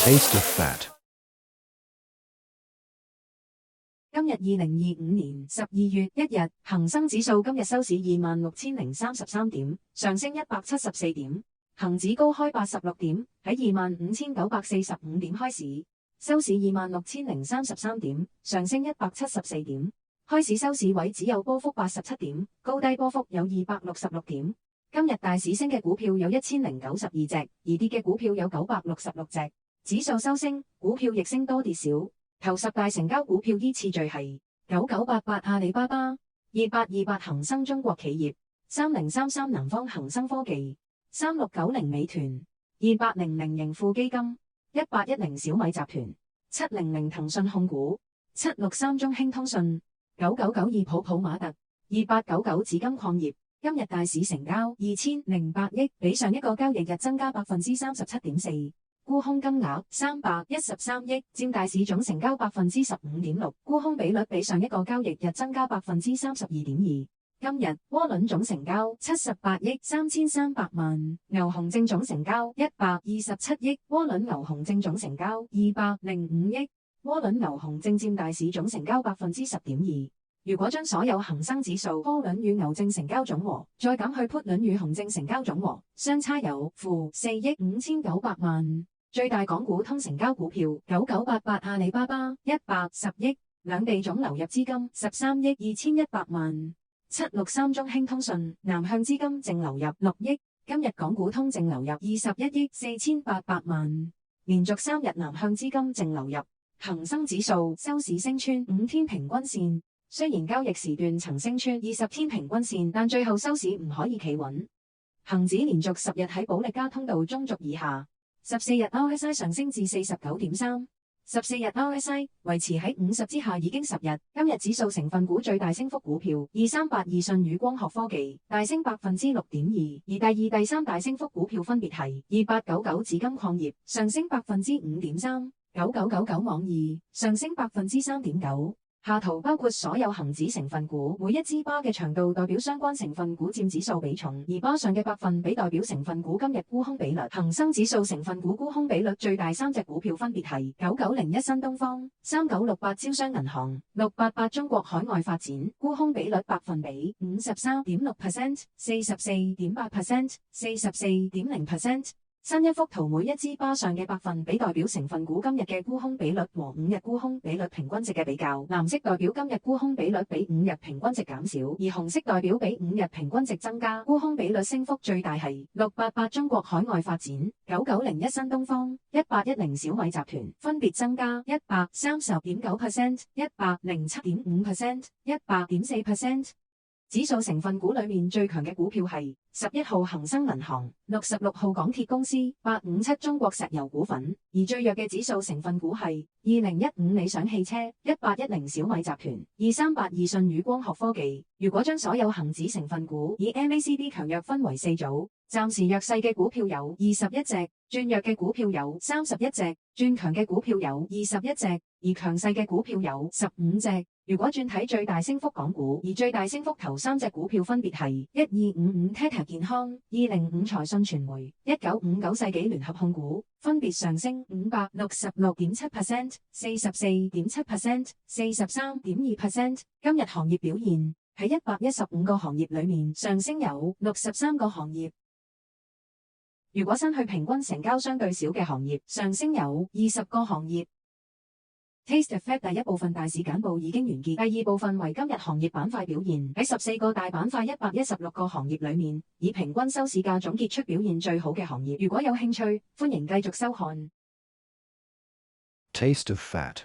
Taste of Fat。今日2025年12月1日，恒生指數今日收市26,033點，上升174點。恒指高開86點，喺25,945點開市，收市26,033點，上升174點。開市收市位只有波幅87點，高低波幅有266點。今日大市升嘅股票有1092隻，而跌嘅股票有966隻。指數收升，股票亦升多跌少。頭10大成交股票依次序係9988阿里巴巴、2828恒生中國企業、3033南方恒生科技、3690美團、2800盈富基金、1810小米集團、700騰訊控股、763中興通訊、9992普普馬特、2899紫金礦業。今日大市成交2008億，比上一個交易日增加37.4%。沽空金額313億，佔大市總成交15.6%，沽空比率比上一個交易日增加32.2%。今日窩輪總成交78億3300萬，牛熊證總成交127億，窩輪牛熊證總成交205億，窩輪牛熊證佔大市總成交10.2%。如果將所有恒生指數窩輪與牛證成交總和，再減去 put 輪與熊證成交總和，相差有-4億5900萬。最大港股通成交股票9988阿里巴巴110億，兩地總流入資金13億2100萬。763中興通訊南向資金淨流入6億，今日港股通淨流入21億4800萬，連續3日南向資金淨流入。恒生指數收市升穿5天平均線，雖然交易時段曾升穿20天平均線，但最後收市唔可以企穩。恒指連續10日喺保力加通道中軸以下。14日 RSI 上升至 49.3， 14日 RSI 維持喺50之下已經10日。今日指數成分股最大升幅股票2382舜宇光學科技大升6.2%，而第二、第三大升幅股票分別係2899紫金礦業上升5.3%， 9999網易上升3.9%。下圖包括所有恒指成分股，每一支巴嘅長度代表相關成分股佔指數比重，而巴上嘅百分比代表成分股今日沽空比率。恒生指數成分股沽空比率最大3隻股票分別係9901新東方、3968招商銀行、688中國海外發展，沽空比率百分比53.6%、44.8%、44.0%。新一幅圖，每一支巴上嘅百分比代表成分股今日嘅沽空比率和5日沽空比率平均值嘅比較。藍色代表今日沽空比率比5日平均值減少，而紅色代表比5日平均值增加。沽空比率升幅最大係688中國海外發展、9901新東方、1810小米集團，分別增加130.9%、107.5%、100.4%。指數成分股裏面最強嘅股票係11號恒生銀行、66號港鐵公司、857中國石油股份，而最弱嘅指數成分股係2015理想汽車、1810小米集團、2382舜宇光學科技。如果將所有恒指成分股以 MACD 強弱分為4組，暫時弱勢嘅股票有21隻，轉弱嘅股票有31隻，轉強嘅股票有21隻，而強勢嘅股票有15隻。如果轉睇最大升幅港股，而最大升幅頭3隻股票分別係1255 Tata 健康、205財訊傳媒、1959世紀聯合控股，分別上升566.7%、44.7%、43.2%。今日行業表現喺115個行業裏面，上升有63個行業。如果新去平均成交相對少嘅行業，上升有20個行業。Taste of Fat 第一部分大市簡報已經完結，第二部分為今日行業板塊表現。喺14個大板塊116個行業裏面，以平均收市價總結出表現最好嘅行業。如果有興趣，歡迎繼續收看。Taste of Fat。